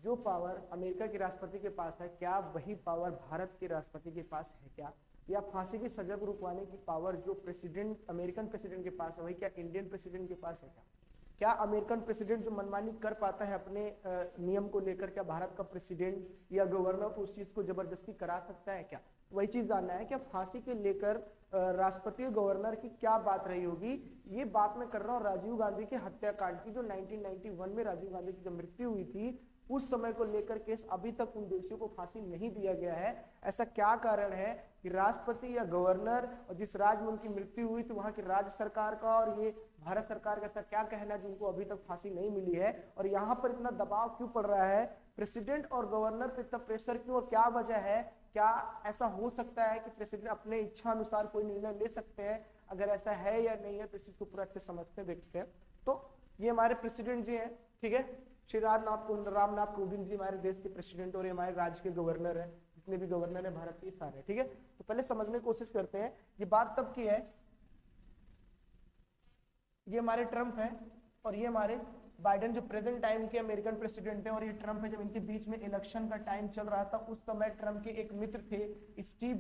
जो power America के राष्ट्रपति के पास है, क्या वही पावर भारत के राष्ट्रपति के पास है क्या? या फांसी की सजा को रुकवाने की पावर जो प्रेसिडेंट अमेरिकन प्रेसिडेंट के पास है वही क्या इंडियन प्रेसिडेंट के पास है क्या? क्या अमेरिकन प्रेसिडेंट जो मनमानी कर पाता है अपने नियम को लेकर, क्या भारत का प्रेसिडेंट या गवर्नर उस चीज को जबरदस्ती करा सकता है क्या? वही चीज जानना है कि फांसी के लेकर राष्ट्रपति और गवर्नर की क्या बात रही होगी। ये बात मैं कर रहा हूँ राजीव गांधी के हत्याकांड की, जो 1991 में राजीव गांधी की जब मृत्यु हुई थी उस समय को लेकर केस अभी तक उन दोषियों को फांसी नहीं दिया गया है। ऐसा क्या कारण है कि राष्ट्रपति या गवर्नर और जिस राज्य में उनकी मृत्यु हुई तो वहां की राज्य सरकार का और ये भारत सरकार का ऐसा क्या कहना है जिनको अभी तक फांसी नहीं मिली है? और यहाँ पर इतना दबाव क्यों पड़ रहा है प्रेसिडेंट और गवर्नर पर, इतना प्रेशर क्यों और क्या वजह है? क्या ऐसा हो सकता है कि प्रेसिडेंट अपने इच्छा अनुसार कोई निर्णय ले सकते हैं? अगर ऐसा है या नहीं है तो इस चीज को पूरा अच्छे समझते देखते हैं। तो ये हमारे प्रेसिडेंट जी हैं, ठीक है, श्री रामनाथ कोविंद जी हमारे देश के प्रेसिडेंट और हमारे राज्य के गवर्नर है, जितने भी गवर्नर है भारत के सारे, ठीक है। तो पहले समझने की कोशिश करते हैं ये बात तब की है, ये हमारे ट्रंप है और ये हमारे बाइडेन जो प्रेजेंट टाइम के अमेरिकन प्रेसिडेंट है, और ये ट्रंप है। जब इनके बीच में इलेक्शन का टाइम चल रहा था उस समय ट्रंप के एक मित्र थे स्टीव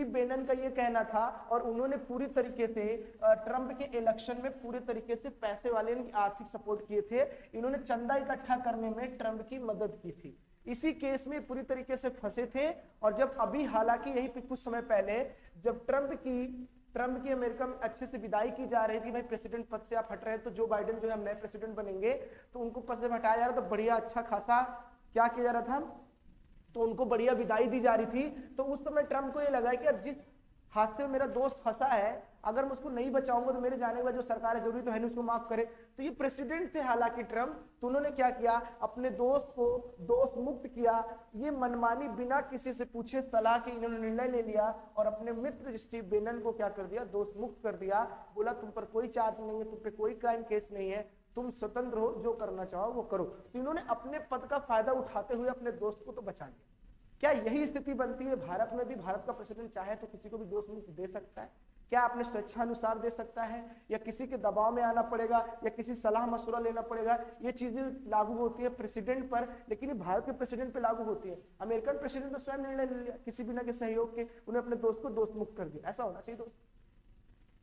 बेनन का ये कहना था, और उन्होंने पूरी तरीके से ट्रंप के इलेक्शन में पूरे तरीके से पैसे वाले आर्थिक सपोर्ट किए थे। इन्होंने चंदा इकट्ठा करने में ट्रंप की मदद की थी। इसी केस में पूरी तरीके से फंसे थे। और जब अभी हालांकि यही कुछ समय पहले जब ट्रंप की अमेरिका में अच्छे से विदाई की जा रही थी, भाई प्रेसिडेंट पद से आप हट रहे हैं तो जो बाइडेन जो है नए प्रेसिडेंट बनेंगे, तो उनको पद से हटाया जा रहा था, तो बढ़िया अच्छा खासा क्या किया जा रहा था, तो उनको बढ़िया विदाई दी जा रही थी। तो उस समय ट्रंप को ये लगा कि यार जिस हादसे में मेरा दोस्त फंसा है, अगर मैं उसको नहीं बचाऊंगा तो मेरे जाने के बाद जो सरकार है जरूरी तो है नहीं उसको माफ करे। तो ये प्रेसिडेंट थे हालांकि ट्रंप, तो उन्होंने क्या किया, अपने दोस्त को दोष मुक्त किया। ये मनमानी बिना किसी से पूछे सलाह के इन्होंने निर्णय ले लिया और अपने मित्र स्टीव बेनन को क्या कर दिया, दोष मुक्त कर दिया। बोला तुम पर कोई चार्ज नहीं है, तुम पे कोई क्राइम केस नहीं है, तुम स्वतंत्र हो, जो करना चाहो वो करो। तो इन्होंने अपने पद का फायदा उठाते हुए अपने दोस्त को तो बचा लिया। क्या यही स्थिति बनती है भारत में भी? भारत का प्रेसिडेंट चाहे तो किसी को भी दोष मुक्त दे सकता है? क्या अपने स्वेच्छानुसार दे सकता है, या किसी के दबाव में आना पड़ेगा, या किसी सलाह मशवरा लेना पड़ेगा? ये चीजें लागू होती है प्रेसिडेंट पर, लेकिन ये भारत के प्रेसिडेंट पे लागू होती है। अमेरिकन प्रेसिडेंट ने स्वयं निर्णय ले लिया किसी बिना के सहयोग के, उन्हें अपने दोस्त को दोष मुक्त कर दिया। ऐसा होना चाहिए दोस्त,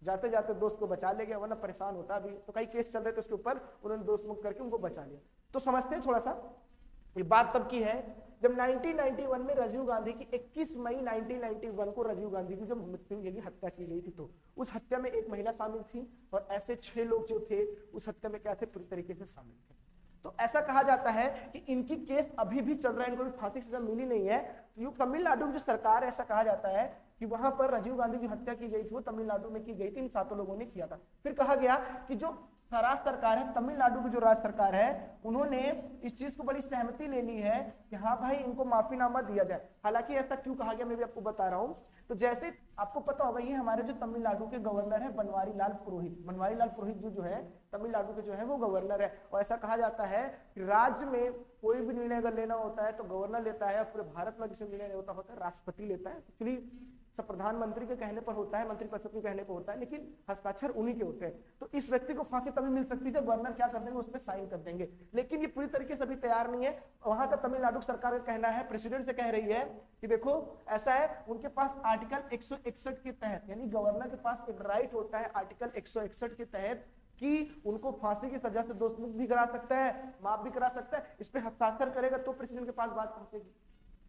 जाते जाते दोस्त को बचा ले गया, वरना परेशान होता भी। तो कई केस चल रहे थे उसके ऊपर, उन्होंने दोस्त मुक्त करके उनको बचा लिया। तो समझते हैं थोड़ा सा, ये बात तब की है जब 1991 में राजीव गांधी की 21 मई 1991 को राजीव गांधी की जब मृत्यु यानी हत्या की गई थी, तो उस हत्या में एक महिला शामिल थी और ऐसे 6 लोग जो थे उस हत्या में क्या थे, पूरी तरीके से शामिल थे। तो ऐसा कहा जाता है कि इनकी केस अभी भी चल रहा है, इनको भी फांसी की सजा मिली नहीं है। तो तमिलनाडु की जो सरकार, ऐसा कहा जाता है कि वहां पर राजीव गांधी की हत्या की गई थी वो तमिलनाडु में की गई थी, इन 7 लोगों ने किया था। फिर कहा गया कि जो राज्य सरकार है, तमिलनाडु की जो राज्य सरकार है, उन्होंने इस चीज को बड़ी सहमति ले ली है कि हाँ भाई इनको माफीनामा दिया जाए। हालांकि ऐसा क्यों कहा गया मैं भी आपको बता रहा हूँ। तो जैसे आपको पता होगा, ये हमारे जो तमिलनाडु के गवर्नर है बनवारी लाल पुरोहित जो है तमिलनाडु के जो है वो गवर्नर है। और ऐसा कहा जाता है कि राज्य में कोई भी निर्णय अगर लेना होता है तो गवर्नर लेता है, और पूरे भारत में किसी निर्णय होता है राष्ट्रपति लेता है। तो सब प्रधानमंत्री के कहने पर होता है, मंत्रिपरिषद के कहने पर होता है, लेकिन हस्ताक्षर उन्हीं के होते हैं। तो इस व्यक्ति को फांसी तभी मिल सकती है जब गवर्नर क्या कर देंगे, उस पर साइन कर देंगे। लेकिन ये पूरी तरीके से अभी तैयार नहीं है। वहां का तमिलनाडु सरकार का कहना है, प्रेसिडेंट से कह रही है कि देखो ऐसा है, उनके पास आर्टिकल 161 के तहत, यानी गवर्नर के पास एक राइट होता है आर्टिकल 161 के तहत कि उनको फांसी की सजा से दोष मुक्त भी करा सकता है, माफ भी करा सकता है। इस पे हस्ताक्षर करेगा तो प्रेसिडेंट के पास बात पहुंचेगी,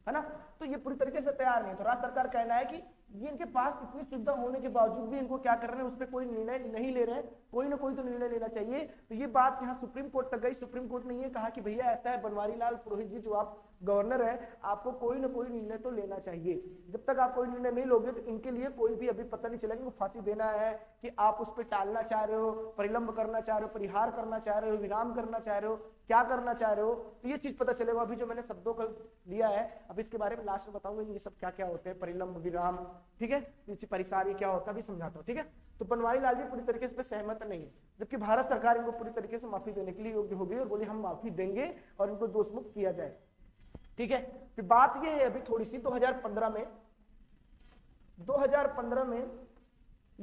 है ना। तो ये पूरी तरीके से तैयार नहीं है। तो राज्य सरकार कहना है कि ये इनके पास इतनी सुविधा होने के बावजूद भी इनको क्या कर रहे हैं, उस पर कोई निर्णय नहीं ले रहे हैं। कोई ना कोई तो निर्णय लेना चाहिए। तो ये बात यहाँ सुप्रीम कोर्ट तक गई। सुप्रीम कोर्ट ने ये कहा कि भैया ऐसा है बनवारी लाल पुरोहित जी, जो आप गवर्नर है, आपको कोई ना कोई निर्णय तो लेना चाहिए। जब तक आप कोई निर्णय नहीं लोगे तो इनके लिए कोई भी अभी पता नहीं चलेगा कि फांसी देना है कि आप उस पर टालना चाह रहे हो, परिलंब करना चाह रहे हो, परिहार करना चाह रहे हो, विराम करना चाह रहे हो, क्या करना चाह रहे हो। तो ये चीज पता चलेगा। अभी जो मैंने शब्दों का लिया है, अब इसके बारे में लास्ट में बताऊंगा ये सब क्या क्या होते हैं, परिलंब, विराम, ठीक है, परिसारी क्या होता है भी समझाता हूँ, ठीक है। तो बनवारी लाल जी पूरी तरीके से सहमत नहीं है, जबकि भारत सरकार इनको पूरी तरीके से माफी देने के लिए योग्य हो गई और बोली हम माफी देंगे और इनको दोष मुक्त किया जाए, ठीक है। फिर बात ये है अभी थोड़ी सी 2015 में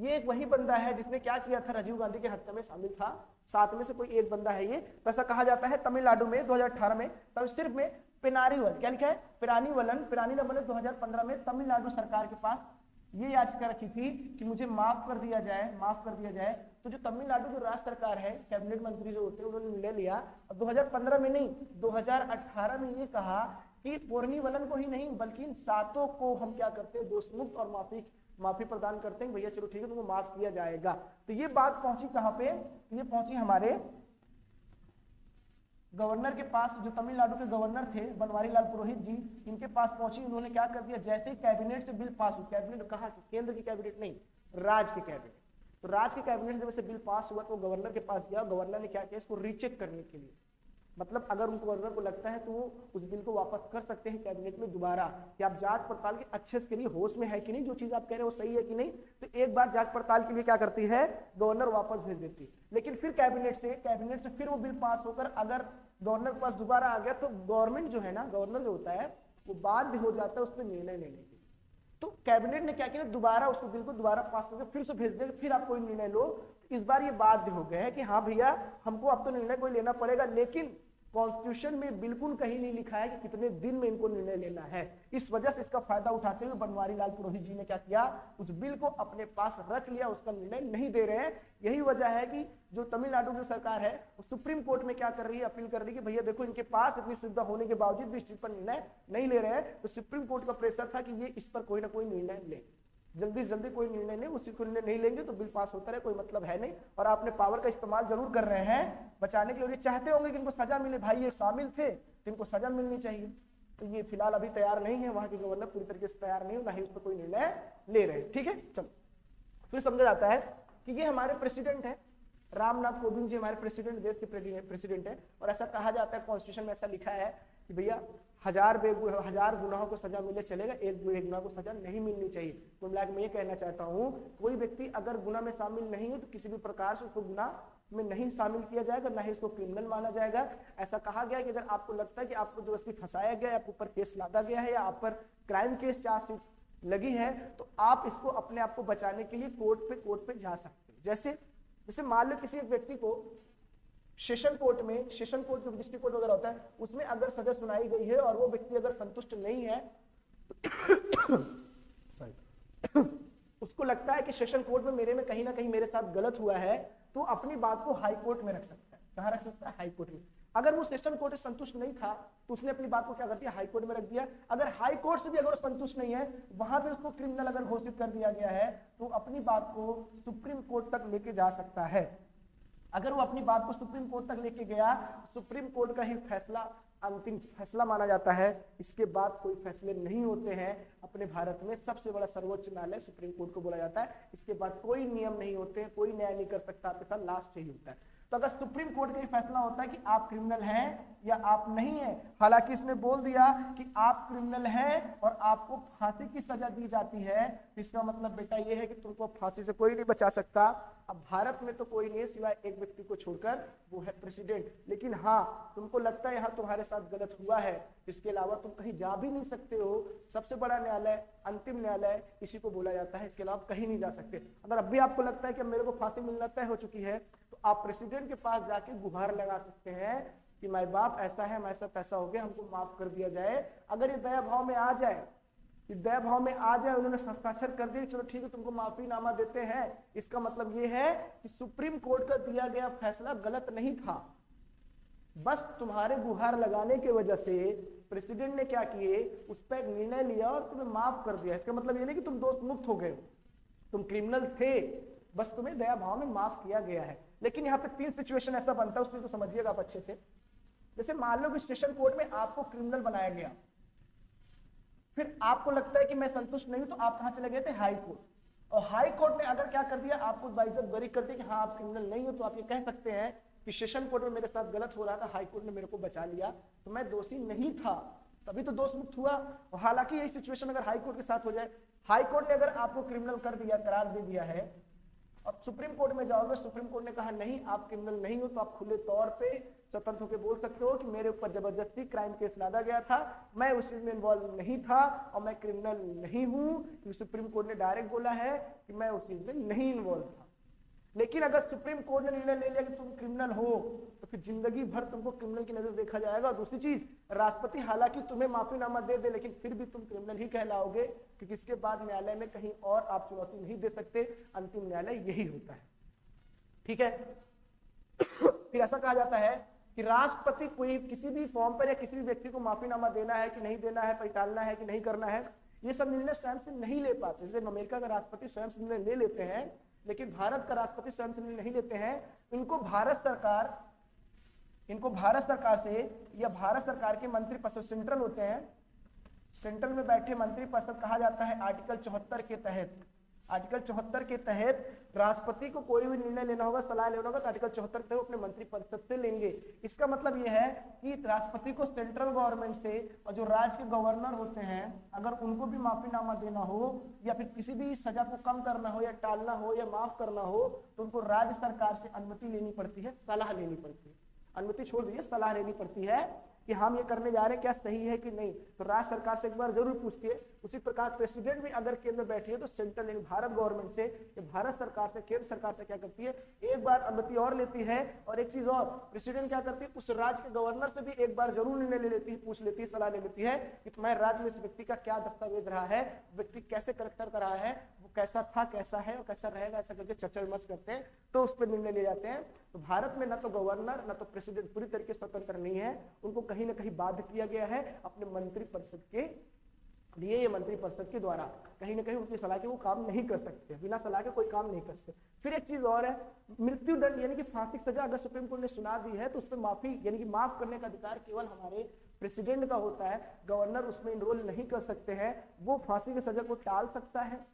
ये वही बंदा है जिसने क्या किया था, राजीव गांधी की हत्या में शामिल था। 7 में से कोई एक बंदा है ये। तो ऐसा कहा जाता है तमिलनाडु में 2018 में तब सिर्फ में पेनारीवल, क्या लिखा है, पेरानीवलन 2015 में तमिलनाडु सरकार के पास ये याचिका रखी थी कि मुझे माफ कर दिया जाए, माफ कर दिया जाए। तो जो तमिलनाडु जो राज्य सरकार है, कैबिनेट मंत्री जो होते हैं, उन्होंने निर्णय लिया। अब 2015 में नहीं, 2018 में ये कहा कि पोरनीवलन को ही नहीं बल्कि इन 7 को हम क्या करते हैं, दोषमुक्त और माफी प्रदान करते हैं, भैया चलो ठीक है तुमको माफ किया जाएगा। तो ये बात पहुंची कहां पे, ये पहुंची हमारे गवर्नर के पास, जो तमिलनाडु के गवर्नर थे बनवारी लाल पुरोहित जी, इनके पास पहुंची। उन्होंने क्या कर दिया, जैसे ही कैबिनेट से बिल पास हुआ, कैबिनेट कहा कि केंद्र की कैबिनेट नहीं, राज्य की कैबिनेट, तो राज्य के कैबिनेट जब से बिल पास हुआ तो गवर्नर के पास गया। गवर्नर ने क्या किया, इसको रीचेक करने के लिए, मतलब अगर उनको गवर्नर को लगता है तो वो उस बिल को वापस कर सकते हैं कैबिनेट में दोबारा, कि आप जांच पड़ताल के अच्छे से लिए होश में है कि नहीं, जो चीज आप कह रहे हैं वो सही है कि नहीं। तो एक बार जांच पड़ताल के लिए क्या करती है, गवर्नर वापस भेज देती है। लेकिन फिर कैबिनेट से फिर वो बिल पास होकर अगर गवर्नर के पास दोबारा आ गया तो गवर्नमेंट जो है ना, गवर्नर जो होता है वो बाध्य हो जाता है उस पर निर्णय लेने के। तो कैबिनेट ने क्या किया, दोबारा उस बिल को दोबारा पास करके फिर से भेज देगा, फिर आप कोई निर्णय लो। इस बार ये बाध्य हो गए हैं कि हाँ भैया हमको अब तो निर्णय कोई लेना पड़ेगा, लेकिन कॉन्स्टिट्यूशन में बिल्कुल कहीं नहीं लिखा है कि कितने दिन में इनको निर्णय लेना है। इस वजह से इसका फायदा उठाते हुए बनवारी लाल पुरोहित जी ने क्या किया, उस बिल को अपने पास रख लिया, उसका निर्णय नहीं दे रहे हैं। यही वजह है कि जो तमिलनाडु की सरकार है वो सुप्रीम कोर्ट में क्या कर रही है, अपील कर रही है कि भैया देखो इनके पास इतनी सुविधा होने के बावजूद भी इस चीज पर निर्णय नहीं ले रहे हैं। तो सुप्रीम कोर्ट का प्रेशर था कि ये इस पर कोई ना कोई निर्णय ले, जल्दी से जल्दी कोई निर्णय नहीं, उसी को निर्णय नहीं लेंगे तो बिल पास होता रहे, कोई मतलब है नहीं। और आपने पावर का इस्तेमाल जरूर कर रहे हैं बचाने के लिए, चाहते होंगे कि इनको सजा मिले, भाई ये शामिल थे तो इनको सजा मिलनी चाहिए। तो ये फिलहाल अभी तैयार नहीं है, वहां के गवर्नर पूरी तरीके से तैयार नहीं है, ना ही उस पर कोई निर्णय ले रहे हैं। ठीक है, चलो फिर समझा जाता है कि ये हमारे प्रेसिडेंट है, रामनाथ कोविंद जी हमारे प्रेसिडेंट, देश के प्रेसिडेंट है। और ऐसा कहा जाता है, कॉन्स्टिट्यूशन में ऐसा लिखा है कि भैया 1000 गुनाहों को सजा मिले चलेगा, एक गुनाह को सजा नहीं मिलनी चाहिए। तो मैं ये कहना चाहता हूँ, कोई व्यक्ति अगर गुनाह में शामिल नहीं है तो किसी भी प्रकार से उसको गुनाह में नहीं शामिल किया जाएगा, ना ही इसको क्रिमिनल माना जाएगा। ऐसा कहा गया कि अगर आपको लगता है कि आपको जबरदस्ती फंसाया गया, आपके ऊपर केस लादा गया है, या आप पर क्राइम केस चार्जशीट लगी है, तो आप इसको अपने आप को बचाने के लिए कोर्ट पे जा सकते हैं। जैसे मान लो किसी एक व्यक्ति को सेशन कोर्ट जो डिस्ट्रिक्ट कोर्ट वगैरह होता है, उसमें अगर सजा सुनाई गई है और वो व्यक्ति अगर संतुष्ट नहीं है उसको लगता है कि सेशन कोर्ट में मेरे में कहीं ना कहीं मेरे साथ गलत हुआ है, तो अपनी बात को हाई कोर्ट में रख सकता है। कहाँ रख सकता है, हाई कोर्ट में। अगर वो सेशन कोर्ट से संतुष्ट नहीं था तो उसने अपनी बात को क्या कर दिया, हाई कोर्ट में रख दिया। अगर हाई कोर्ट से भी अगर संतुष्ट नहीं है, वहां पे उसको क्रिमिनल अगर घोषित कर दिया गया है, तो अपनी बात को सुप्रीम कोर्ट तक लेके जा सकता है। अगर वो अपनी बात को सुप्रीम कोर्ट तक लेके गया, सुप्रीम कोर्ट का ही फैसला अंतिम फैसला माना जाता है। इसके बाद कोई फैसले नहीं होते हैं। अपने भारत में सबसे बड़ा सर्वोच्च न्यायालय सुप्रीम कोर्ट को बोला जाता है। इसके बाद कोई नियम नहीं होते, कोई न्याय नहीं कर सकता, आपके साथ लास्ट यही होता है। तो अगर सुप्रीम कोर्ट का ही फैसला होता है कि आप क्रिमिनल हैं या आप नहीं हैं, हालांकि इसने बोल दिया कि आप क्रिमिनल हैं और आपको फांसी की सजा दी जाती है, इसका मतलब बेटा ये है कि तुमको फांसी से कोई नहीं बचा सकता। अब भारत में तो कोई नहीं है सिवाय एक व्यक्ति को छोड़कर, वो है प्रेसिडेंट। लेकिन हाँ, तुमको लगता है यहाँ तुम्हारे साथ गलत हुआ है, इसके अलावा तुम कहीं जा भी नहीं सकते हो। सबसे बड़ा न्यायालय, अंतिम न्यायालय इसी को बोला जाता है, इसके अलावा कहीं नहीं जा सकते। अगर अब भी आपको लगता है कि मेरे को फांसी मिलना तय हो चुकी है, तो आप प्रेसिडेंट के पास जाके गुहार लगा सकते हैं कि माय बाप ऐसा है, हमारे साथ ऐसा हो गया, हमको माफ कर दिया जाए। अगर ये दया भाव में आ जाए, उन्होंने हस्ताक्षर कर दिए, चलो ठीक है तुमको माफीनामा देते हैं, इसका मतलब ये है कि सुप्रीम कोर्ट का दिया गया फैसला गलत नहीं था। बस तुम्हारे गुहार लगाने की वजह से प्रेसिडेंट ने क्या किए, उस पर निर्णय लिया और तुम्हें माफ कर दिया। इसका मतलब ये नहीं कि तुम दोष मुक्त हो गए, तुम क्रिमिनल थे, बस तुम्हें दया भाव में माफ किया गया है। लेकिन यहाँ पे 3 सिचुएशन ऐसा बनता है, उस चीज को समझिएगा आप अच्छे से। जैसे मान लो कि स्टेशन कोर्ट में आपको क्रिमिनल बनाया गया, फिर आपको लगता है कि मैं संतुष्ट नहीं हूं, तो आप कहां चले गए थे, हाई कोर्ट। और हाई कोर्ट ने अगर क्या कर दिया, आपको बाइज्जत बरी कर दिया कि हाँ आप क्रिमिनल नहीं हो, तो आप ये कह सकते हैं कि सेशन कोर्ट में मेरे साथ गलत हो रहा था, हाई कोर्ट ने मेरे को बचा लिया, तो मैं दोषी नहीं था, तभी तो दोष मुक्त हुआ। और हालांकि यही सिचुएशन अगर हाई कोर्ट के साथ हो जाए, हाई कोर्ट ने अगर आपको क्रिमिनल कर दिया, करार दे दिया है, अब सुप्रीम कोर्ट में जाओगे, सुप्रीम कोर्ट ने कहा नहीं आप क्रिमिनल नहीं हो, तो आप खुले तौर पे स्वतंत्र होकर बोल सकते हो कि मेरे ऊपर जबरदस्ती क्राइम केस लादा गया था, मैं उस चीज में इन्वॉल्व नहीं था और मैं क्रिमिनल नहीं हूं। सुप्रीम कोर्ट ने डायरेक्ट बोला है कि मैं उस चीज में नहीं इन्वॉल्व था। लेकिन अगर सुप्रीम कोर्ट ने निर्णय ले लिया कि तुम क्रिमिनल हो तो फिर जिंदगी भर तुमको क्रिमिनल की नजर देखा जाएगा। और दूसरी चीज, राष्ट्रपति हालांकि तुम्हें माफीनामा दे दे लेकिन फिर भी तुम क्रिमिनल ही कहलाओगे, क्योंकि इसके बाद न्यायालय में कहीं और आप चुनौती नहीं दे सकते, अंतिम न्यायालय यही होता है। ठीक है, फिर ऐसा कहा जाता है कि राष्ट्रपति कोई किसी भी फॉर्म पर या किसी भी व्यक्ति को माफीनामा देना है कि नहीं देना है, पलटाना है कि नहीं करना है, ये सब निर्णय स्वयं से नहीं ले पाते। जैसे अमेरिका का राष्ट्रपति स्वयं से निर्णय ले लेते हैं, लेकिन भारत का राष्ट्रपति स्वयं से निर्णय नहीं लेते हैं। इनको भारत सरकार से या भारत सरकार के मंत्रिपरिषद सेंट्रल होते हैं, सेंट्रल में बैठे मंत्रिपरिषद कहा जाता है। आर्टिकल 74 के तहत राष्ट्रपति को कोई भी निर्णय लेना होगा, सलाह लेना होगा तो आर्टिकल 74 तक अपने मंत्रिपरिषद से लेंगे। इसका मतलब यह है कि राष्ट्रपति को सेंट्रल गवर्नमेंट से और जो राज्य के गवर्नर होते हैं अगर उनको भी माफीनामा देना हो या फिर किसी भी सजा को कम करना हो या टालना हो या माफ करना हो तो उनको राज्य सरकार से अनुमति लेनी पड़ती है, सलाह लेनी पड़ती है। अनुमति छोड़ दीजिए, सलाह लेनी पड़ती है कि हम ये करने जा रहे हैं क्या सही है कि नहीं, तो राज्य सरकार से एक बार जरूर पूछिए। उसी प्रकार प्रेसिडेंट भी अगर केंद्र में बैठी है तो सेंट्रल यानी भारत गवर्नमेंट से या भारत सरकार से, केंद्र सरकार से क्या करती है, एक बार अनुमति और लेती है। और एक चीज और, प्रेसिडेंट क्या करती है, उस राज्य के गवर्नर से भी एक बार जरूर निर्णय ले लेती है, पूछ लेती है, सलाह ले लेती है कि तुम्हारे राज्य में इस व्यक्ति का क्या दस्तावेज रहा है, व्यक्ति कैसे करेक्टर कर रहा है, वो कैसा था, कैसा है और कैसा रहेगा, ऐसा करके चर्चा विमर्श करते हैं तो उस पर निर्णय ले जाते हैं। तो भारत में न तो गवर्नर न तो प्रेसिडेंट पूरी तरीके स्वतंत्र नहीं है, उनको कहीं ना कहीं बाध्य किया गया है अपने मंत्रिपरिषद के लिए। ये मंत्रिपरिषद के द्वारा कहीं ना कहीं उनकी सलाह के वो काम नहीं कर सकते, बिना सलाह के कोई काम नहीं कर सकते। फिर एक चीज और है, मृत्यु दंड यानी कि फांसी की सजा अगर सुप्रीम कोर्ट ने सुना दी है तो उस पर माफी यानी कि माफ करने का अधिकार केवल हमारे प्रेसिडेंट का होता है, गवर्नर उसमें इनरोल नहीं कर सकते हैं। वो फांसी की सजा को टाल सकता है,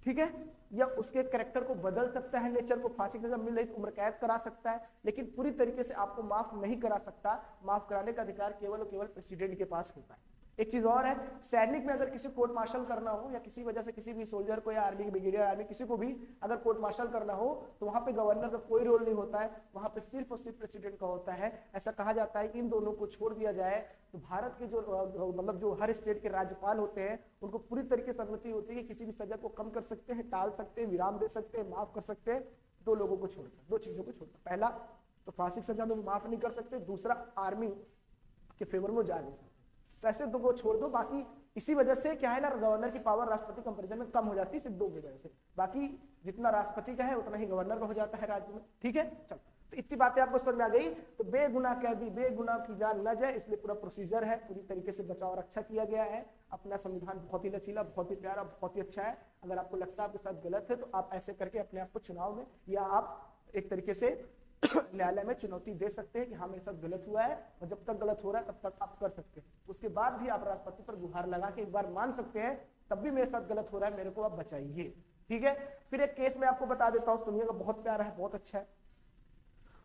ठीक है, या उसके कैरेक्टर को बदल सकता है, नेचर को, फांसी की सजा मिल रही तो उम्र कैद करा सकता है, लेकिन पूरी तरीके से आपको माफ नहीं करा सकता। माफ कराने का अधिकार केवल और केवल प्रेसिडेंट के पास होता है। एक चीज और है, सैनिक में अगर किसी कोर्ट मार्शल करना हो या किसी वजह से किसी भी सोल्जर को या आर्मी के ब्रिगेडियर आर्मी किसी को भी अगर कोर्ट मार्शल करना हो तो वहां पे गवर्नर का कोई रोल नहीं होता है, वहां पे सिर्फ और सिर्फ प्रेसिडेंट का होता है। ऐसा कहा जाता है कि इन दोनों को छोड़ दिया जाए तो भारत के जो मतलब जो हर स्टेट के राज्यपाल होते हैं उनको पूरी तरीके से अनुमति होती है कि किसी भी सजा को कम कर सकते हैं, टाल सकते हैं, विराम दे सकते हैं, माफ कर सकते हैं। दो लोगों को छोड़कर, दो चीजों को छोड़कर, पहला तो फांसी की सजा में माफ नहीं कर सकते, दूसरा आर्मी के फेवर में जा नहीं सकते। तो ऐसे दो को छोड़ दो। बाकी इसी वजह से क्या है ना, गवर्नर की पावर राष्ट्रपति कंपैरिजन में कम हो जाती है, सिर्फ दो की वजह से। बाकी जितना राष्ट्रपति का है उतना ही गवर्नर का हो जाता है राज्य में, ठीक है। चलो, तो इतनी बातें आपको समझ में आ गई। तो बेगुनाह कैदी बेगुनाह की जान न जाए, इसलिए पूरा प्रोसीजर है, पूरी तरीके से बचाव और रक्षा किया गया है। अपना संविधान बहुत ही लचीला, बहुत ही प्यारा, बहुत ही अच्छा है। अगर आपको लगता है आपके साथ गलत है तो आप ऐसे करके अपने आप को चुनाव में या आप एक तरीके से न्यायालय में चुनौती दे सकते हैं कि हाँ मेरे साथ गलत हुआ है, और जब तक गलत हो रहा है तब तक आप कर सकते हैं। उसके बाद भी आप राष्ट्रपति पर गुहार लगा के एक बार मान सकते हैं तब भी मेरे साथ गलत हो रहा है, मेरे को आप बचाइए, ठीक है। फिर एक केस मैं आपको बता देता हूँ, सुनिएगा, बहुत प्यारा है, बहुत अच्छा है।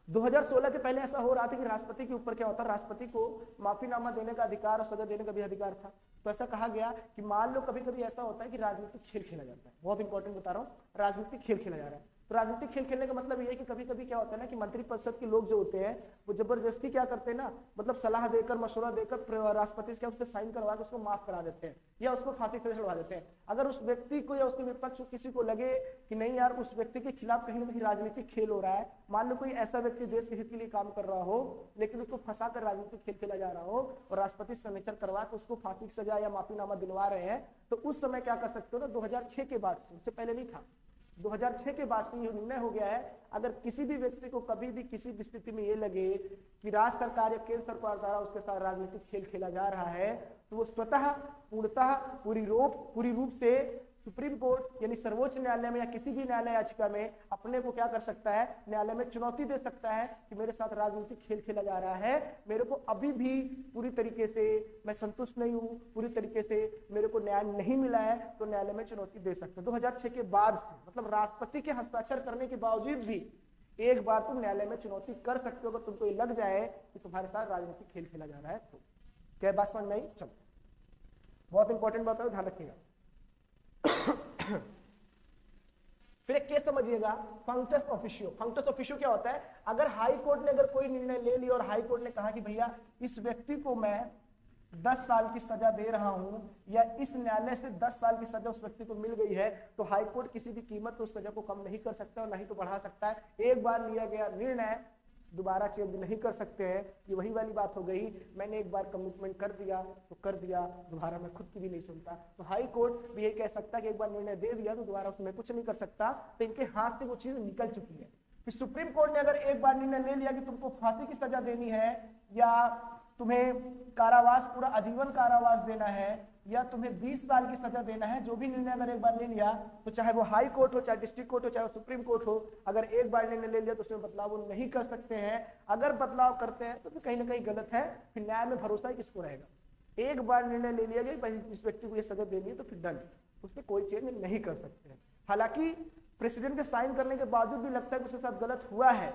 2016 के पहले ऐसा हो रहा था कि राष्ट्रपति के ऊपर क्या होता है, राष्ट्रपति को माफीनामा देने का अधिकार और सजा देने का भी अधिकार था। तो ऐसा कहा गया कि मान लो कभी कभी ऐसा होता है कि राजनीतिक खेल खेला जाता है, बहुत इंपॉर्टेंट बता रहा हूँ, राजनीतिक खेल खेला जा रहा है। तो राजनीतिक खेल खेलने का मतलब ये है कि कभी कभी क्या होता है ना कि मंत्रिपरिषद के लोग जो होते हैं वो जबरदस्ती क्या करते हैं ना, मतलब सलाह देकर, मशवरा देकर राष्ट्रपति से उस पर साइन करवा के उसको माफ करा देते हैं या उसको फांसी से छुड़वा देते हैं। अगर उस व्यक्ति को या उसके विपक्ष को किसी को लगे कि नहीं यार उस व्यक्ति के खिलाफ कहीं ना कहीं राजनीतिक खेल हो रहा है, मान लो कोई ऐसा व्यक्ति देश के हित के लिए काम कर रहा हो लेकिन उसको फंसा कर राजनीतिक खेल खेला जा रहा हो और राष्ट्रपति सिग्नेचर करवा के उसको फांसी की सजा या माफीनामा दिलवा रहे हैं, तो उस समय क्या कर सकते हो ना, 2006 के बाद से, उससे पहले नहीं था, 2006 के बाद से ये निर्णय हो गया है, अगर किसी भी व्यक्ति को कभी भी किसी भी स्थिति में ये लगे कि राज्य सरकार या केंद्र सरकार द्वारा उसके साथ राजनीतिक खेल खेला जा रहा है तो वो स्वतः पूर्णतः पूरी रूप से सुप्रीम कोर्ट यानी सर्वोच्च न्यायालय में या किसी भी न्यायालय याचिका में अपने को क्या कर सकता है, न्यायालय में चुनौती दे सकता है कि मेरे साथ राजनीतिक खेल खेला जा रहा है, मेरे को अभी भी पूरी तरीके से मैं संतुष्ट नहीं हूँ, पूरी तरीके से मेरे को न्याय नहीं मिला है, तो न्यायालय में चुनौती दे सकते हैं। 2006 के बाद से, मतलब राष्ट्रपति के हस्ताक्षर करने के बावजूद भी एक बार तुम न्यायालय में चुनौती कर सकते हो अगर तुमको ये लग जाए कि तुम्हारे साथ राजनीतिक खेल खेला जा रहा है। तो क्या बात समझ में आई? चलो, बहुत इंपॉर्टेंट बात है, ध्यान रखिएगा। फिर एक केस समझिएगा, फंक्टस ऑफिशियो। फंक्टस ऑफिशियो क्या होता है? अगर हाई कोर्ट ने अगर कोई निर्णय ले लिया और हाई कोर्ट ने कहा कि भैया इस व्यक्ति को मैं 10 साल की सजा दे रहा हूं, या इस न्यायालय से 10 साल की सजा उस व्यक्ति को मिल गई है, तो हाई कोर्ट किसी भी कीमत पर उस सजा को कम नहीं कर सकता और नहीं तो बढ़ा सकता है। एक बार लिया गया निर्णय दोबारा चेंज नहीं कर सकते हैं। ये वही वाली बात हो गई, मैंने एक बार कमिटमेंट कर दिया तो कर दिया, दोबारा मैं खुद की भी नहीं सुनता। तो हाई कोर्ट भी यही कह सकता है कि एक बार निर्णय दे दिया तो दोबारा उसमें कुछ नहीं कर सकता, तो इनके हाथ से वो चीज निकल चुकी है। फिर सुप्रीम कोर्ट ने अगर एक बार निर्णय ले लिया कि तुमको फांसी की सजा देनी है, या तुम्हें कारावास पूरा आजीवन कारावास देना है, या तुम्हें 20 साल की सजा देना है, जो भी निर्णय अगर एक बार ले लिया, तो चाहे वो हाई कोर्ट हो, चाहे डिस्ट्रिक्ट कोर्ट हो, चाहे वो सुप्रीम कोर्ट हो, अगर एक बार निर्णय ले लिया तो उसमें बदलाव वो नहीं कर सकते हैं। अगर बदलाव करते हैं तो फिर कहीं ना कहीं गलत है। फिर न्याय में भरोसा ही किसको रहेगा? एक बार निर्णय ले लिया गया इस व्यक्ति को ये सजा देनी है तो फिर डन, उसमें कोई चेंज नहीं कर सकते हैं। हालांकि प्रेसिडेंट के साइन करने के बावजूद भी लगता है कि उसके साथ गलत हुआ है,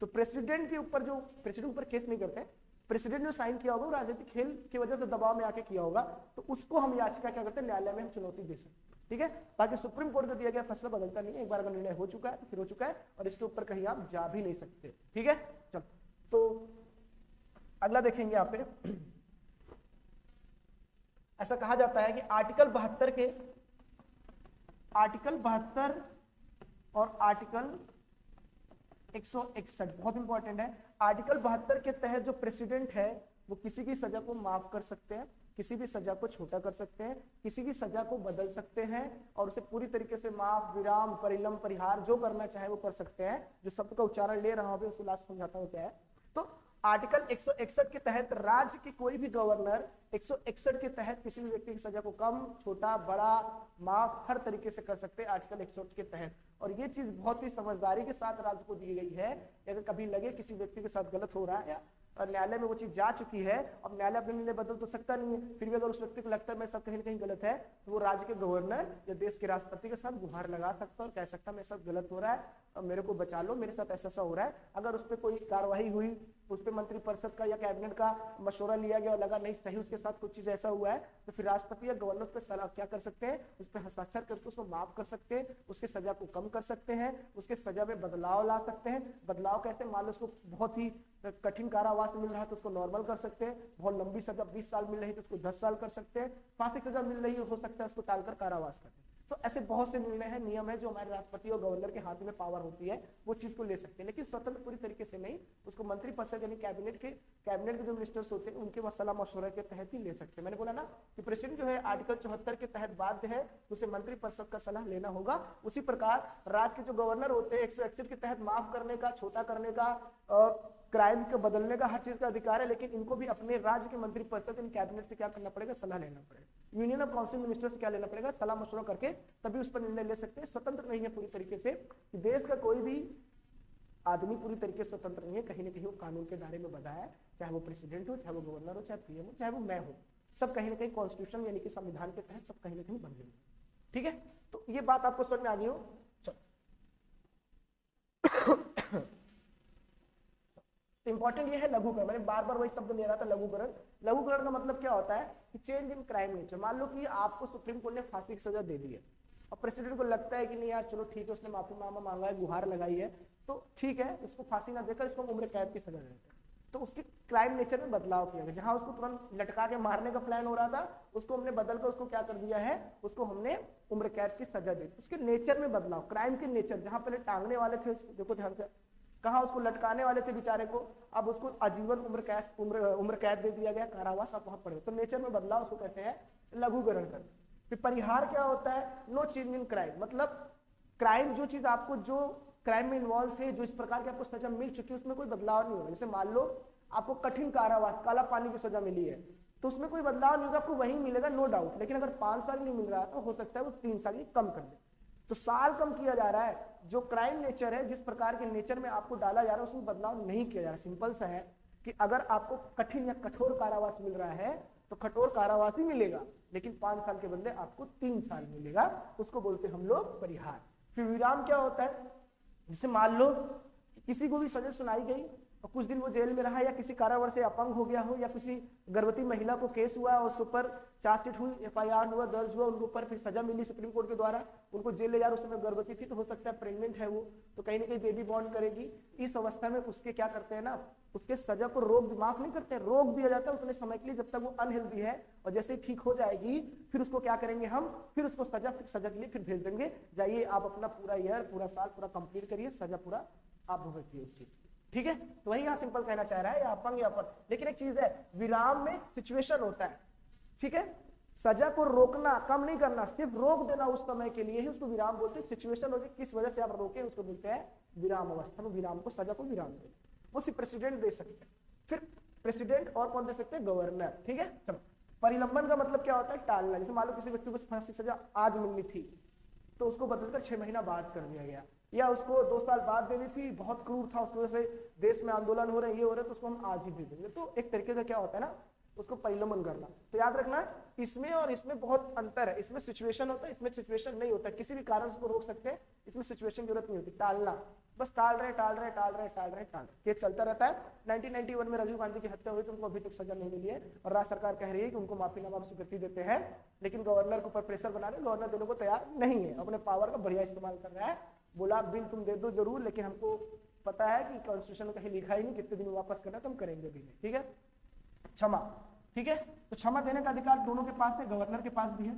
तो प्रेसिडेंट के ऊपर जो प्रेसिडेंट ऊपर केस नहीं करते, प्रेसिडेंट ने साइन किया होगा वो राजनीतिक खेल की वजह से दबाव में आके किया होगा, तो उसको हम याचिका क्या करते हैं, न्यायालय में हम चुनौती दे सकते हैं। ठीक है, बाकी सुप्रीम कोर्ट का दिया गया फैसला बदलता नहीं है। एक बार अगर निर्णय हो चुका है तो फिर हो चुका है, और इसके ऊपर कहीं आप जा भी नहीं सकते। ठीक है, चलो तो अगला देखेंगे यहाँ पे। ऐसा कहा जाता है कि आर्टिकल 72 और आर्टिकल 161 बहुत इंपॉर्टेंट है। आर्टिकल 72 के तहत जो प्रेसिडेंट है वो किसी की सजा को माफ कर सकते हैं, किसी भी सजा को छोटा कर सकते हैं, किसी की सजा को बदल सकते हैं, और उसे पूरी तरीके से माफ, विराम, परिलम, परिहार जो करना चाहे वो कर सकते हैं। जो शब्द का उच्चारण ले रहा हूं उसको लास्ट समझाता हूं क्या है। तो आर्टिकल 161 के तहत राज्य के कोई भी गवर्नर 161 के तहत किसी भी व्यक्ति की सजा को कम, छोटा, बड़ा, माफ हर तरीके से कर सकते हैं आर्टिकल 161 के तहत। और ये चीज बहुत ही समझदारी के साथ राज्य को दी गई है। अगर कभी लगे किसी व्यक्ति के साथ गलत हो रहा है और न्यायालय में वो चीज जा चुकी है, अब न्यायालय अपने निर्णय बदल तो सकता नहीं है, फिर भी अगर उस व्यक्ति को लगता है मेरे साथ कहीं ना कहीं गलत है, तो वो राज्य के गवर्नर या देश के राष्ट्रपति के साथ गुहार लगा सकता है और कह सकता है मेरे साथ गलत हो रहा है और मेरे को बचा लो, मेरे साथ ऐसा ऐसा हो रहा है। अगर उस पर कोई कार्रवाई हुई, उस पर मंत्रिपरिषद का या कैबिनेट का मशवरा लिया गया और लगा नहीं सही उसके साथ कुछ चीज ऐसा हुआ है, तो फिर राष्ट्रपति या गवर्नर पर सलाह क्या कर सकते हैं, उस पर हस्ताक्षर करके उसको माफ कर सकते हैं, उसके सजा को कम कर सकते हैं, उसके सजा में बदलाव ला सकते हैं। बदलाव कैसे? मान लो उसको बहुत ही कठिन कारावास मिल रहा है तो उसको नॉर्मल कर सकते हैं, बहुत लंबी सजा 20 साल मिल रही है तो उसको 10 साल कर सकते हैं, फांसी की सजा मिल रही हो सकता है उसको टालकर कारावास कर दें। तो ऐसे बहुत से निर्णय हैं, नियम है जो हमारे राष्ट्रपति और गवर्नर के हाथ में पावर होती है, वो चीज को ले सकते हैं, लेकिन स्वतंत्र पूरी तरीके से नहीं। उसको मंत्रिपरिषद यानी कैबिनेट के जो मिनिस्टर्स होते हैं उनके सलाह मशवरे के तहत ही ले सकते हैं। मैंने बोला ना कि प्रेसिडेंट जो है आर्टिकल 74 के तहत बाध्य है, तो उसे मंत्रिपरिषद का सलाह लेना होगा। उसी प्रकार राज्य के जो गवर्नर होते हैं 161 के तहत माफ करने का, छोटा करने का और क्राइम को बदलने का हर चीज का अधिकार है, लेकिन इनको भी अपने राज्य के मंत्रिपरिषद इन कैबिनेट से क्या करना पड़ेगा, सलाह लेना पड़ेगा। यूनियन ऑफ काउंसिल मिनिस्टर से क्या लेना पड़ेगा, सलाह मशवरा करके तभी उस पर निर्णय ले सकते हैं। स्वतंत्र नहीं है पूरी तरीके से, कि देश का कोई भी आदमी पूरी तरीके से स्वतंत्र नहीं है, कहीं ना कहीं वो कानून के दायरे में बंधा है, चाहे वो प्रेसिडेंट हो, चाहे वो गवर्नर हो, चाहे पीएम हो, चाहे वो मैं हो, सब कहीं ना कहीं कॉन्स्टिट्यूशन यानी कि संविधान के तहत सब कहीं ना कहीं बंधे हुए। ठीक है, तो ये बात आपको समझ में आ गई हो। इंपॉर्टेंट ये है लघुकरण, मैंने बार बार वही शब्द ले रहा था लघुकरण। लघुकरण का मतलब क्या होता है कि चेंज इन क्राइम नेचर। मान लो कि आपको सुप्रीम कोर्ट ने फांसी की सजा दे दी है और प्रेसिडेंट को लगता है कि नहीं यार चलो ठीक है, उसने माफी मांगा है, गुहार लगाई है, तो ठीक है इसको फांसी ना देकर इसको उम्र कैद की सजा देते हैं। तो उसके क्राइम नेचर में बदलाव किया गया, जहां उसको तुरंत लटका के मारने का प्लान हो रहा था उसको हमने बदलकर उसको क्या कर दिया है, उसको हमने उम्र कैद की सजा दी। उसके नेचर में बदलाव, क्राइम के नेचर, जहां पहले टांगने वाले थे, देखो ध्यान से, कहा उसको लटकाने वाले थे बेचारे को, अब उसको आजीवन उम्र कैद दे दिया गया, कारावास आप वहां पड़े। तो नेचर में बदलाव उसको कहते हैं लघुकरण कर। फिर परिहार क्या होता है, नो चेंज इन क्राइम, मतलब क्राइम जो चीज आपको जो क्राइम में इन्वॉल्व थे, जो इस प्रकार की आपको सजा मिल चुकी है उसमें कोई बदलाव नहीं होगा। जैसे मान लो आपको कठिन कारावास, काला पानी की सजा मिली है, तो उसमें कोई बदलाव नहीं होगा, आपको वही मिलेगा नो डाउट। लेकिन अगर 5 साल नहीं मिल रहा तो हो सकता है वो 3 साल कम कर दे, तो साल कम किया जा रहा है। जो क्राइम नेचर है, जिस प्रकार के नेचर में आपको डाला जा रहा है उसमें बदलाव नहीं किया जा रहा। सिंपल सा है कि अगर आपको कठिन या कठोर कारावास मिल रहा है तो कठोर कारावास ही मिलेगा, लेकिन 5 साल के बदले आपको 3 साल मिलेगा, उसको बोलते हैं हम लोग परिहार। फिर विराम क्या होता है, जैसे मान लो किसी को भी सजा सुनाई गई और कुछ दिन वो जेल में रहा, या किसी कारणवश से अपंग हो गया हो, या किसी गर्भवती महिला को केस हुआ और उसके ऊपर चार्जशीट हुई, FIR हुआ, दर्ज हुआ, उनके ऊपर फिर सजा मिली सुप्रीम कोर्ट के द्वारा, उनको जेल ले जा रहे, उस समय गर्भवती थी, तो हो सकता है प्रेग्नेंट है वो, तो कहीं ना कहीं बेबी बॉर्न करेगी। इस अवस्था में उसके क्या करते हैं ना, उसके सजा को माफ नहीं करते, रोक दिया जाता है उतने समय के लिए जब तक वो अनहेल्दी है, और जैसे ही ठीक हो जाएगी फिर उसको क्या करेंगे हम, फिर उसको सजा के लिए फिर भेज देंगे, जाइए आप अपना पूरा ईयर, पूरा साल पूरा कंप्लीट करिए, सजा पूरा आप भुगतिए उस चीज की। ठीक है, तो वही यहाँ सिंपल कहना चाह रहा है, या अपंग या अपन। लेकिन एक चीज है, विराम में सिचुएशन होता है, ठीक है, सजा को रोकना, कम नहीं करना, सिर्फ रोक देना उस समय के लिए ही उसको विराम बोलते हैं। सिचुएशन होती है, किस वजह से आप रोके, उसको बोलते हैं विराम अवस्था में, विराम को, सजा को विराम दे, वो सिर्फ प्रेसिडेंट दे सकते हैं। फिर प्रेसिडेंट और कौन दे सकते हैं, गवर्नर। ठीक है, चलो, परिलंबन का मतलब क्या होता है, टालना। जैसे मान लो किसी व्यक्ति को फांसी सजा आज मिलनी थी, तो उसको बदलकर 6 महीना बाद कर दिया गया, या उसको 2 साल बाद देनी थी, बहुत क्रूर था, उसकी वजह से देश में आंदोलन हो रहे हैं, ये हो रहे, तो उसको हम आज ही दे देंगे। तो एक तरीके से क्या होता है ना, उसको परिलंबन करना। तो याद रखना, इसमें और इसमें बहुत अंतर है, इसमें सिचुएशन होता है, इसमें सिचुएशन नहीं होता, किसी भी कारण से उसको रोक सकते हैं, इसमें सिचुएशन की जरूरत नहीं होती। टालना, बस टाल रहे केस चलता रहता है। 1991 में राजीव गांधी की हत्या हुई तो उनको अभी तक सजा नहीं मिली है, और राज्य सरकार कह रही है कि उनको माफीनामा स्वीकृति देते हैं, लेकिन गवर्नर के ऊपर प्रेशर बना रहे, गवर्नर देने को तैयार नहीं है, अपने पावर का बढ़िया इस्तेमाल कर रहा है, बोला बिल तुम दे दो जरूर, लेकिन हमको पता है कि कॉन्स्टिट्यूशन में कहीं लिखा ही नहीं कितने दिन में वापस करना, तो हम करेंगे भी नहीं। ठीक है, क्षमा, ठीक है, तो क्षमा देने का अधिकार दोनों के पास है, गवर्नर के पास भी है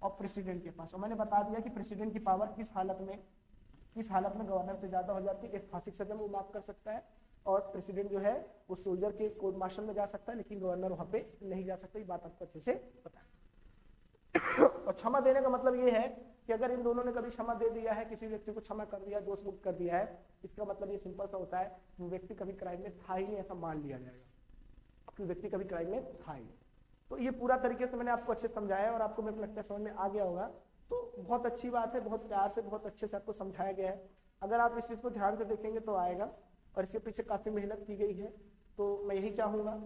और प्रेसिडेंट के पास। और मैंने बता दिया कि प्रेसिडेंट की पावर किस हालत में गवर्नर से ज्यादा हो जाती है। एक फांसी की सजा में वो माफ कर सकता है, और प्रेसिडेंट जो है वो सोल्जर के कोर्ट मार्शल में जा सकता है, लेकिन गवर्नर वहां पे नहीं जा सकता। ये बात आपको अच्छे से पता है। और क्षमा देने का मतलब ये है कि अगर इन दोनों ने कभी क्षमा दे दिया है, किसी व्यक्ति को क्षमा कर दिया, दोष मुक्त कर दिया है, इसका मतलब ये सिंपल सा होता है, वो व्यक्ति कभी क्राइम में था ही नहीं, ऐसा मान लिया जाएगा, व्यक्ति कभी क्राइम में था ही। तो ये पूरा तरीके से मैंने आपको अच्छे समझाया, और आपको मेरे को लगता है समझ में आ गया होगा। तो बहुत अच्छी बात है, बहुत प्यार से, बहुत अच्छे से आपको समझाया गया है। अगर आप इस चीज को ध्यान से देखेंगे तो आएगा, और इसके पीछे काफी मेहनत की गई है। तो मैं यही चाहूंगा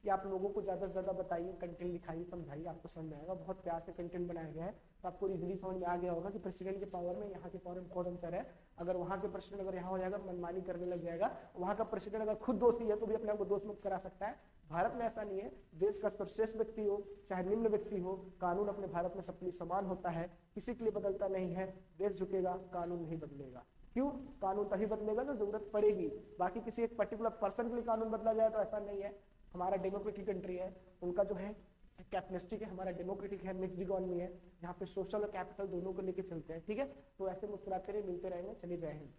कि आप लोगों को ज्यादा से ज्यादा बताइए, कंटेंट दिखाइए, समझाइए, आपको समझ में आएगा। बहुत प्यार से कंटेंट बनाया गया है, तो आपको इजीली समझ में आ गया होगा कि प्रेसिडेंट के पावर में यहाँ के पावर में बहुत अंतर है। अगर वहाँ के प्रेसिडेंट अगर यहाँ हो जाएगा, मनमानी करने लग जाएगा, वहाँ का प्रेसिडेंट अगर खुद दोषी है तो भी अपने आप को दोष मुक्त करा सकता है। भारत में ऐसा नहीं है, देश का सर्वश्रेष्ठ व्यक्ति हो चाहे निम्न व्यक्ति हो, कानून अपने भारत में सबके लिए समान होता है, किसी के लिए बदलता नहीं है। देश झुकेगा, कानून नहीं बदलेगा। क्यों? कानून तभी बदलेगा जब जरूरत पड़ेगी। बाकी किसी एक पर्टिकुलर पर्सन के लिए कानून बदला जाए तो ऐसा नहीं है। हमारा डेमोक्रेटिक कंट्री है, उनका जो है कैपिटलिस्टिक है, हमारा डेमोक्रेटिक है, मिक्स्ड इकोनॉमी है, जहाँ पे सोशल और कैपिटल दोनों को लेके चलते हैं। ठीक है, तो ऐसे मुस्कुराते रहे, मिलते रहेंगे। चलिए, जय हिंद।